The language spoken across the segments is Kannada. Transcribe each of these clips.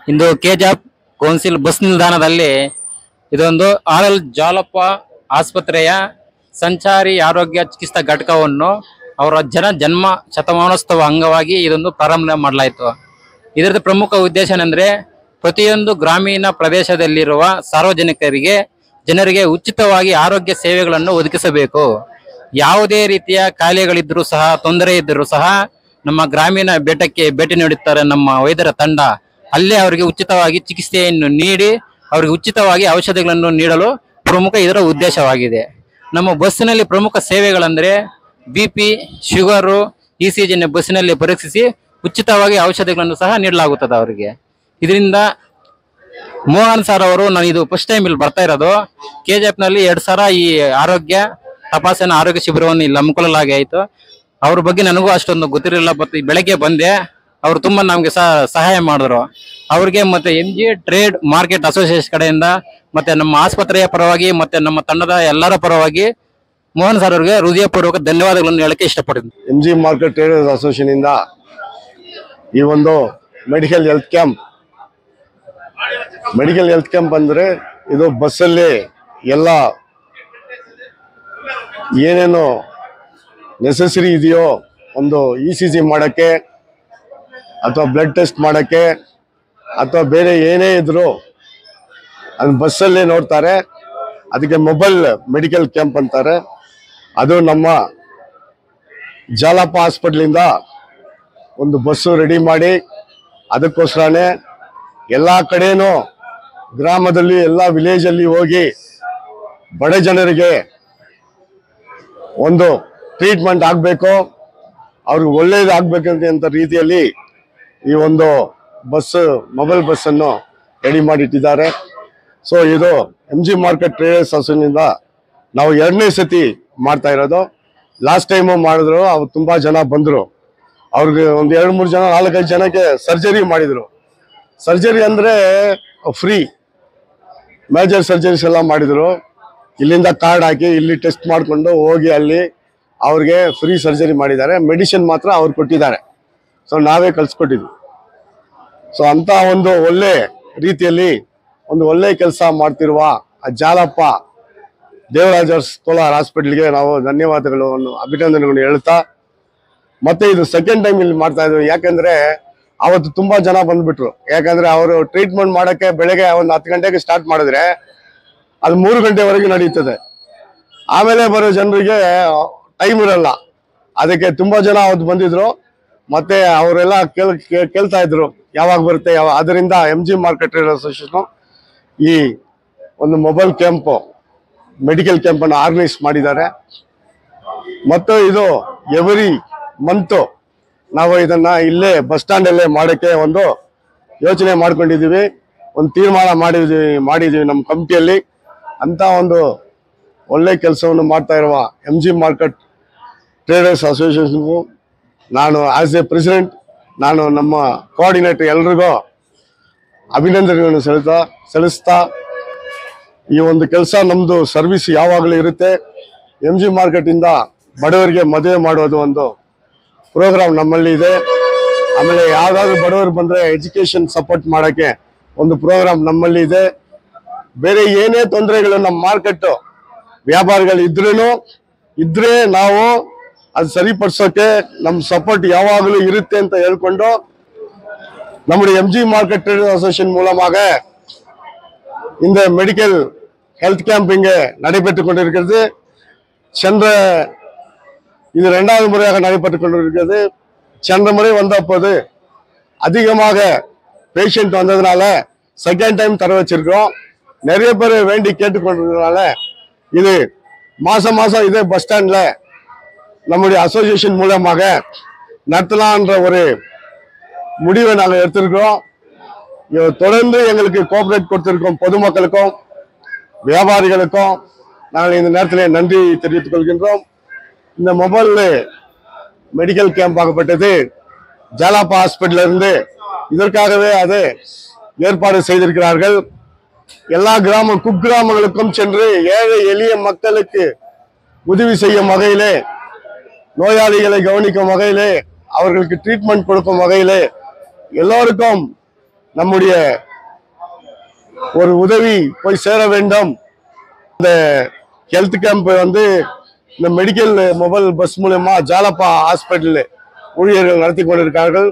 ಇಂದು ಕೆಜಾಪ್ ಕೌನ್ಸಿಲ್ ಬಸ್ ನಿಲ್ದಾಣದಲ್ಲಿ ಇದೊಂದು ಆರ್ಎಲ್ ಜಾಲಪ್ಪ ಆಸ್ಪತ್ರೆಯ ಸಂಚಾರಿ ಆರೋಗ್ಯ ಚಿಕಿತ್ಸಾ ಘಟಕವನ್ನು ಅವರ ಜನ್ಮ ಶತಮಾನೋತ್ಸವ ಅಂಗವಾಗಿ ಇದೊಂದು ಪ್ರಾರಂಭ ಮಾಡಲಾಯಿತು. ಇದರ ಪ್ರಮುಖ ಉದ್ದೇಶ ಏನೆಂದರೆ ಪ್ರತಿಯೊಂದು ಗ್ರಾಮೀಣ ಪ್ರದೇಶದಲ್ಲಿರುವ ಜನರಿಗೆ ಉಚಿತವಾಗಿ ಆರೋಗ್ಯ ಸೇವೆಗಳನ್ನು ಒದಗಿಸಬೇಕು. ಯಾವುದೇ ರೀತಿಯ ಕಾಯಿಲೆಗಳಿದ್ರೂ ಸಹ ತೊಂದರೆ ಇದ್ದರೂ ಸಹ ನಮ್ಮ ಗ್ರಾಮೀಣ ಭೇಟಿ ನೀಡುತ್ತಾರೆ ನಮ್ಮ ವೈದ್ಯರ ತಂಡ. ಅಲ್ಲೇ ಅವರಿಗೆ ಉಚಿತವಾಗಿ ಚಿಕಿತ್ಸೆಯನ್ನು ನೀಡಿ ಅವರಿಗೆ ಉಚಿತವಾಗಿ ಔಷಧಿಗಳನ್ನು ನೀಡಲು ಪ್ರಮುಖ ಇದರ ಉದ್ದೇಶವಾಗಿದೆ. ನಮ್ಮ ಬಸ್ಸಿನಲ್ಲಿ ಪ್ರಮುಖ ಸೇವೆಗಳೆಂದರೆ BP, ಶುಗರು, ECG ಬಸ್ಸಿನಲ್ಲಿ ಪರೀಕ್ಷಿಸಿ ಉಚಿತವಾಗಿ ಔಷಧಿಗಳನ್ನು ಸಹ ನೀಡಲಾಗುತ್ತದೆ ಅವರಿಗೆ. ಇದರಿಂದ ಮೋಹನ್ ಸರ್ ಅವರು ನಾನು ಇದು ಫಸ್ಟ್ ಟೈಮ್ ಇಲ್ಲಿ ಬರ್ತಾ ಇರೋದು. KGF ನಲ್ಲಿ 2 ಸಲ ಈ ಆರೋಗ್ಯ ತಪಾಸಣಾ ಆರೋಗ್ಯ ಶಿಬಿರವನ್ನು ಇಲ್ಲಿ ಹಮ್ಮಿಕೊಳ್ಳಲಾಗಿ ಆಯಿತು. ಅವ್ರ ಬಗ್ಗೆ ನನಗೂ ಅಷ್ಟೊಂದು ಗೊತ್ತಿರಲಿಲ್ಲ. ಮತ್ತು ಬೆಳಗ್ಗೆ ಬಂದೆ, ಅವರು ತುಂಬಾ ನಮಗೆ ಸಹಾಯ ಮಾಡಿದ್ರು. ಅವ್ರಿಗೆ ಮತ್ತೆ MG ಟ್ರೇಡ್ ಮಾರ್ಕೆಟ್ ಅಸೋಸಿಯೇಷನ್ ಕಡೆಯಿಂದ ಮತ್ತೆ ನಮ್ಮ ಆಸ್ಪತ್ರೆಯ ಪರವಾಗಿ ಮತ್ತೆ ನಮ್ಮ ತಂಡದ ಎಲ್ಲರ ಪರವಾಗಿ ಮೋಹನ್ ಸರ್ ಅವರಿಗೆ ಹೃದಯಪೂರ್ವಕ ಧನ್ಯವಾದಗಳನ್ನು ಹೇಳಕ್ಕೆ ಇಷ್ಟಪಡ್ತೀನಿ. MG ಮಾರ್ಕೆಟ್ ಟ್ರೇಡರ್ಸ್ ಅಸೋಸಿಯೇಷನ್ ಇಂದ ಈ ಒಂದು ಮೆಡಿಕಲ್ ಹೆಲ್ತ್ ಕ್ಯಾಂಪ್ ಅಂದ್ರೆ ಇದು ಬಸ್ಸಲ್ಲಿ ಎಲ್ಲ ಏನೇನು ನೆಸೆಸರಿ ಇದೆಯೋ ಒಂದು ECG ಮಾಡಕ್ಕೆ ಅಥವಾ ಬ್ಲಡ್ ಟೆಸ್ಟ್ ಮಾಡಕ್ಕೆ ಅಥವಾ ಬೇರೆ ಏನೇ ಇದ್ರು ಅದು ಬಸ್ಸಲ್ಲೇ ನೋಡ್ತಾರೆ. ಅದಕ್ಕೆ ಮೊಬೈಲ್ ಮೆಡಿಕಲ್ ಕ್ಯಾಂಪ್ ಅಂತಾರೆ. ಅದು ನಮ್ಮ ಜಾಲಪ್ಪ ಹಾಸ್ಪಿಟ್ಲಿಂದ ಒಂದು ಬಸ್ಸು ರೆಡಿ ಮಾಡಿ ಅದಕ್ಕೋಸ್ಕರನೇ ಎಲ್ಲ ಕಡೆನೂ ಗ್ರಾಮದಲ್ಲಿ ಎಲ್ಲ ವಿಲೇಜಲ್ಲಿ ಹೋಗಿ ಬಡ ಜನರಿಗೆ ಒಂದು ಟ್ರೀಟ್ಮೆಂಟ್ ಆಗಬೇಕು, ಅವ್ರಿಗೆ ಒಳ್ಳೇದಾಗಬೇಕಂತ ರೀತಿಯಲ್ಲಿ ಈ ಒಂದು ಮೊಬೈಲ್ ಬಸ್ಸನ್ನು ರೆಡಿ ಮಾಡಿಟ್ಟಿದ್ದಾರೆ. ಸೊ ಇದು MG ಮಾರ್ಕೆಟ್ ಟ್ರೇಡರ್ಸ್ ಅಸೋಸಿಯೇಷನ್ ನಾವು 2ನೇ ಸತಿ ಮಾಡ್ತಾ ಇರೋದು. ಲಾಸ್ಟ್ ಟೈಮು ಮಾಡಿದ್ರು, ಅವ್ರು ತುಂಬಾ ಜನ ಬಂದರು. ಅವ್ರಿಗೆ ಒಂದು 2-3 ಜನ 4-5 ಜನಕ್ಕೆ ಸರ್ಜರಿ ಮಾಡಿದ್ರು. ಸರ್ಜರಿ ಅಂದ್ರೆ ಫ್ರೀ ಮೇಜರ್ ಸರ್ಜರೀಸ್ ಎಲ್ಲ ಮಾಡಿದ್ರು. ಇಲ್ಲಿಂದ ಕಾರ್ಡ್ ಹಾಕಿ ಇಲ್ಲಿ ಟೆಸ್ಟ್ ಮಾಡಿಕೊಂಡು ಹೋಗಿ ಅಲ್ಲಿ ಅವ್ರಿಗೆ ಫ್ರೀ ಸರ್ಜರಿ ಮಾಡಿದ್ದಾರೆ. ಮೆಡಿಸಿನ್ ಮಾತ್ರ ಅವ್ರು ಕೊಟ್ಟಿದ್ದಾರೆ. ಸೊ ನಾವೇ ಕಳ್ಸಿಕೊಟ್ಟಿದ್ವಿ. ಸೊ ಅಂತ ಒಂದು ಒಳ್ಳೆ ರೀತಿಯಲ್ಲಿ ಒಂದು ಒಳ್ಳೆ ಕೆಲಸ ಮಾಡ್ತಿರುವ ಜಾಲಪ್ಪ ದೇವರಾಜರ್ಸ್ ಕೋಲಾರ ಹಾಸ್ಪಿಟಲ್ಗೆ ನಾವು ಧನ್ಯವಾದಗಳನ್ನು ಅಭಿನಂದನೆಗಳನ್ನು ಹೇಳ್ತಾ, ಮತ್ತೆ ಇದು ಸೆಕೆಂಡ್ ಟೈಮ್ ಇಲ್ಲಿ ಮಾಡ್ತಾ ಇದ್ವಿ. ಯಾಕಂದ್ರೆ ಅವತ್ತು ತುಂಬಾ ಜನ ಬಂದ್ಬಿಟ್ರು. ಯಾಕಂದ್ರೆ ಅವರು ಟ್ರೀಟ್ಮೆಂಟ್ ಮಾಡಕ್ಕೆ ಬೆಳಗ್ಗೆ ಒಂದು 10 ಗಂಟೆಗೆ ಸ್ಟಾರ್ಟ್ ಮಾಡಿದ್ರೆ ಅದು 3 ಗಂಟೆವರೆಗೆ ನಡೀತದೆ. ಆಮೇಲೆ ಬರೋ ಜನರಿಗೆ ಟೈಮ್ ಇರಲ್ಲ. ಅದಕ್ಕೆ ತುಂಬಾ ಜನ ಅವತ್ತು ಬಂದಿದ್ರು. ಮತ್ತೆ ಅವರೆಲ್ಲ ಕೇಳ್ತಾ ಇದ್ರು ಯಾವಾಗ ಬರುತ್ತೆ ಅದರಿಂದ MG ಮಾರ್ಕೆಟ್ ಟ್ರೇಡರ್ಸ್ ಅಸೋಸಿಯೇಷನ್ ಈ ಒಂದು ಮೊಬೈಲ್ ಕ್ಯಾಂಪ್ ಮೆಡಿಕಲ್ ಕ್ಯಾಂಪ್ ಅನ್ನು ಆರ್ಗನೈಸ್ ಮಾಡಿದ್ದಾರೆ. ಮತ್ತು ಇದು ಎವ್ರಿ ಮಂತ್ ನಾವು ಇದನ್ನ ಇಲ್ಲೇ ಬಸ್ ಸ್ಟ್ಯಾಂಡ್ ಅಲ್ಲೇ ಮಾಡಕ್ಕೆ ಒಂದು ಯೋಚನೆ ಮಾಡ್ಕೊಂಡಿದೀವಿ. ಒಂದು ತೀರ್ಮಾನ ಮಾಡಿದೀವಿ ನಮ್ಮ ಕಮಿಟಿಯಲ್ಲಿ. ಅಂತ ಒಂದು ಒಳ್ಳೆ ಕೆಲಸವನ್ನು ಮಾಡ್ತಾ ಇರುವ MG ಮಾರ್ಕೆಟ್ ಟ್ರೇಡರ್ಸ್ ಅಸೋಸಿಯೇಷನ್ಗೂ ನಾನು ಆಸ್ ಎ ಪ್ರೆಸಿಡೆಂಟ್, ನಾನು ನಮ್ಮ ಕೋಆರ್ಡಿನೇಟರ್ ಎಲ್ರಿಗೂ ಅಭಿನಂದನೆಗಳನ್ನು ಸಲ್ಲಿಸ್ತಾ ಈ ಒಂದು ಕೆಲಸ ನಮ್ದು ಸರ್ವಿಸ್ ಯಾವಾಗಲೂ ಇರುತ್ತೆ. MG ಮಾರ್ಕೆಟ್ ಇಂದ ಬಡವರಿಗೆ ಮದುವೆ ಮಾಡೋದು ಒಂದು ಪ್ರೋಗ್ರಾಮ್ ನಮ್ಮಲ್ಲಿ ಇದೆ. ಆಮೇಲೆ ಯಾವ್ದಾದ್ರು ಬಡವರು ಬಂದ್ರೆ ಎಜುಕೇಶನ್ ಸಪೋರ್ಟ್ ಮಾಡಕ್ಕೆ ಒಂದು ಪ್ರೋಗ್ರಾಮ್ ನಮ್ಮಲ್ಲಿ ಇದೆ. ಬೇರೆ ಏನೇ ತೊಂದರೆಗಳು ನಮ್ಮ ಮಾರ್ಕೆಟ್ ವ್ಯಾಪಾರಿಗಳು ಇದ್ರೆ ನಾವು ಅದು ಸರಿಪಡಿಸೋಕೆ ನಮ್ಮ ಸಪೋರ್ಟ್ ಯಾವಾಗಲೂ ಇರುತ್ತೆ ಅಂತ ಹೇಳ್ಕೊಂಡು நம்முடைய MG மார்க்கெட் ட்ரேடர்ஸ் அசோசியேஷன் மூலமாக இந்த மெடிக்கல் ஹெல்த் கேம்ப் இங்கே நடைபெற்றுக் கொண்டிருக்கிறது. இது 2வது முறையாக நடைபெற்றுக் கொண்டிருக்கிறது. சென்ற முறை வந்தபோது அதிகமாக பேஷண்ட் வந்ததுனால செகண்ட் டைம் தர வச்சிருக்கோம். நிறைய பேர் வேண்டி கேட்டுக்கொண்டிருக்கிறதுனால இது மாசம் இதே பஸ் ஸ்டாண்ட்ல நம்முடைய அசோசியேஷன் மூலமாக நடத்தலாம்ன்ற ஒரு முடிவை நாங்கள் எடுத்திருக்கிறோம். தொடர்ந்து எங்களுக்கு கோஆபரேட் கொடுத்திருக்கோம் பொதுமக்களுக்கும் வியாபாரிகளுக்கும் நாங்கள் இந்த நேரத்தில் நன்றி தெரிவித்துக் கொள்கின்றோம். இந்த மொபைல் மெடிக்கல் கேம்ப் ஆகப்பட்டது ஜாலப்பா ஹாஸ்பிட்டல் இருந்து இதற்காகவே அதை ஏற்பாடு செய்திருக்கிறார்கள். எல்லா குக்கிராமங்களுக்கும் சென்று ஏழை எளிய மக்களுக்கு உதவி செய்யும் வகையிலே, நோயாளிகளை கவனிக்கும் வகையிலே, அவர்களுக்கு ட்ரீட்மெண்ட் கொடுக்கும் வகையிலே எல்லோருக்கும் நம்முடைய ஒரு உதவி போய் சேர வேண்டும். இந்த ஹெல்த் கேம்ப் வந்து இந்த மெடிக்கல் மொபைல் பஸ் மூலமா ஜாலப்பா ஹாஸ்பிட்டல் ஊழியர்கள் நடத்தி கொண்டிருக்கார்கள்.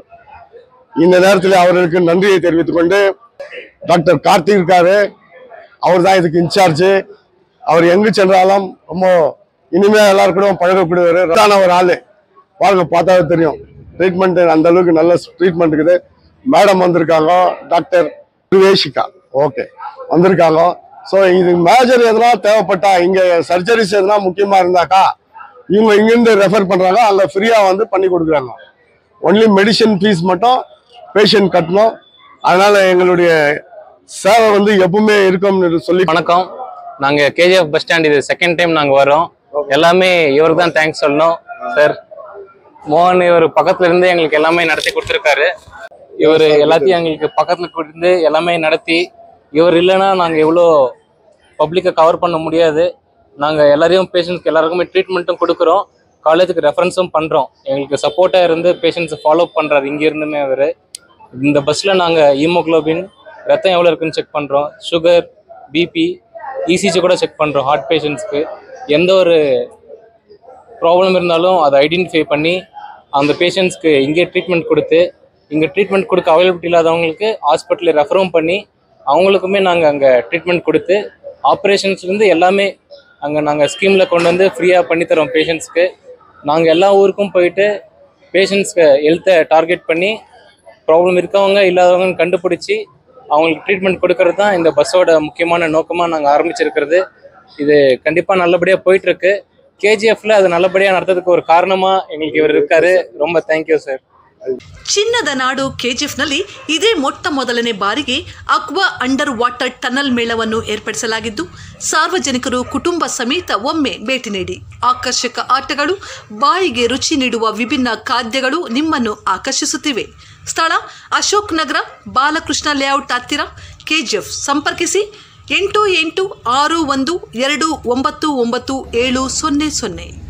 இந்த நேரத்தில் அவர்களுக்கு நன்றியை தெரிவித்துக் கொண்டு, டாக்டர் கார்த்திக் இருக்காரு, அவர் தான் இதுக்கு இன்சார்ஜ். அவர் எங்கு சென்றாலும் ரொம்ப இனிமையா எல்லாரும் கூட பழகக்கூடியவர் ஒரு ஆளு. பாருங்க, பார்த்தாவே தெரியும். ட்ரீட்மெண்ட் அந்த அளவுக்கு நல்ல ட்ரீட்மெண்ட் இருக்குது. மேடம் வந்திருக்காங்க, டாக்டர் விவேஷிகா ஓகே வந்திருக்காங்க. ஸோ இது மேஜர் எதனா தேவைப்பட்டா, இங்க சர்ஜரிஸ் எதனா முக்கியமா இருந்தாக்கா இவங்க இங்கிருந்து ரெஃபர் பண்றாங்க, அங்க ஃப்ரீயா வந்து பண்ணி கொடுக்குறாங்க. ஒன்லி மெடிசன் ஃபீஸ் மட்டும் பேஷண்ட் கட்டணும். அதனால எங்களுடைய சேவை வந்து எப்பவுமே இருக்கும்னு சொல்லி. வணக்கம், நாங்க கேஜிஎஃப் பஸ் ஸ்டாண்ட் இது செகண்ட் டைம் நாங்க வரோம். எல்லாமே இவருக்கு தான் தேங்க்ஸ் சொல்லணும் சார். மோகன் இவர் பக்கத்துல இருந்து எங்களுக்கு எல்லாமே நடத்தி கொடுத்துருக்காரு. இவர் எல்லாத்தையும் எங்களுக்கு பக்கத்துல இருந்து எல்லாமே நடத்தி, இவர் இல்லைன்னா நாங்கள் எவ்வளோ பப்ளிக்கை கவர் பண்ண முடியாது. நாங்கள் எல்லாரையும் பேஷண்ட்ஸ்க்கு எல்லாருக்குமே ட்ரீட்மெண்ட்டும் கொடுக்குறோம், காலேஜுக்கு ரெஃபரன்ஸும் பண்ணுறோம். எங்களுக்கு சப்போர்ட்டாக இருந்து பேஷண்ட்ஸை ஃபாலோ பண்ணுறாரு. இங்கே இருந்துமே அவர் இந்த பஸ்ஸில் நாங்கள் ஹீமோக்ளோபின், ரத்தம் எவ்வளோ இருக்குன்னு செக் பண்ணுறோம், சுகர், பிபி, இசிஜி கூட செக் பண்ணுறோம். ஹார்ட் பேஷண்ட்ஸ்க்கு எந்த ஒரு ப்ராப்ளம் இருந்தாலும் அதை ஐடென்டிஃபை பண்ணி அந்த பேஷண்ட்ஸ்க்கு இங்கே ட்ரீட்மெண்ட் கொடுத்து, இங்கே ட்ரீட்மெண்ட் கொடுக்க அவைலபிலிட்டி இல்லாதவங்களுக்கு ஹாஸ்பிட்டலில் ரெஃபரும் பண்ணி அவங்களுக்குமே நாங்கள் அங்கே ட்ரீட்மெண்ட் கொடுத்து, ஆப்ரேஷன்ஸ்லேருந்து எல்லாமே அங்கே நாங்கள் ஸ்கீமில் கொண்டு வந்து ஃப்ரீயாக பண்ணித்தரோம் பேஷண்ட்ஸ்க்கு. நாங்கள் எல்லா ஊருக்கும் போயிட்டு பேஷண்ட்ஸ்க்கு ஹெல்த்தை டார்கெட் பண்ணி ப்ராப்ளம் இருக்கவங்க இல்லாதவங்கன்னு கண்டுபிடிச்சி அவங்களுக்கு ட்ரீட்மெண்ட் கொடுக்கறது தான் இந்த பஸ்ஸோட முக்கியமான நோக்கமாக நாங்கள் ஆரம்பிச்சிருக்கிறது. இது கண்டிப்பாக நல்லபடியாக போயிட்டுருக்கு. கேஜிஎஃப்ல அது நல்லபடியாக நடத்துறதுக்கு ஒரு காரணமாக எங்களுக்கு இவர் இருக்காரு. ரொம்ப தேங்க்யூ சார். ಚಿನ್ನದ ನಾಡು ಕೆಜಿಎಫ್ನಲ್ಲಿ ಇದೇ ಮೊಟ್ಟ ಮೊದಲನೇ ಬಾರಿಗೆ ಅಕ್ವಾ ಅಂಡರ್ ವಾಟರ್ ಟನಲ್ ಮೇಳವನ್ನು ಏರ್ಪಡಿಸಲಾಗಿದ್ದು, ಸಾರ್ವಜನಿಕರು ಕುಟುಂಬ ಸಮೇತ ಒಮ್ಮೆ ಭೇಟಿ ನೀಡಿ. ಆಕರ್ಷಕ ಆಟಗಳು, ಬಾಯಿಗೆ ರುಚಿ ನೀಡುವ ವಿಭಿನ್ನ ಖಾದ್ಯಗಳು ನಿಮ್ಮನ್ನು ಆಕರ್ಷಿಸುತ್ತಿವೆ. ಸ್ಥಳ ಅಶೋಕ್ ನಗರ, ಬಾಲಕೃಷ್ಣ ಲೇಔಟ್ ಹತ್ತಿರ, ಕೆಜಿಎಫ್. ಸಂಪರ್ಕಿಸಿ 8861299700.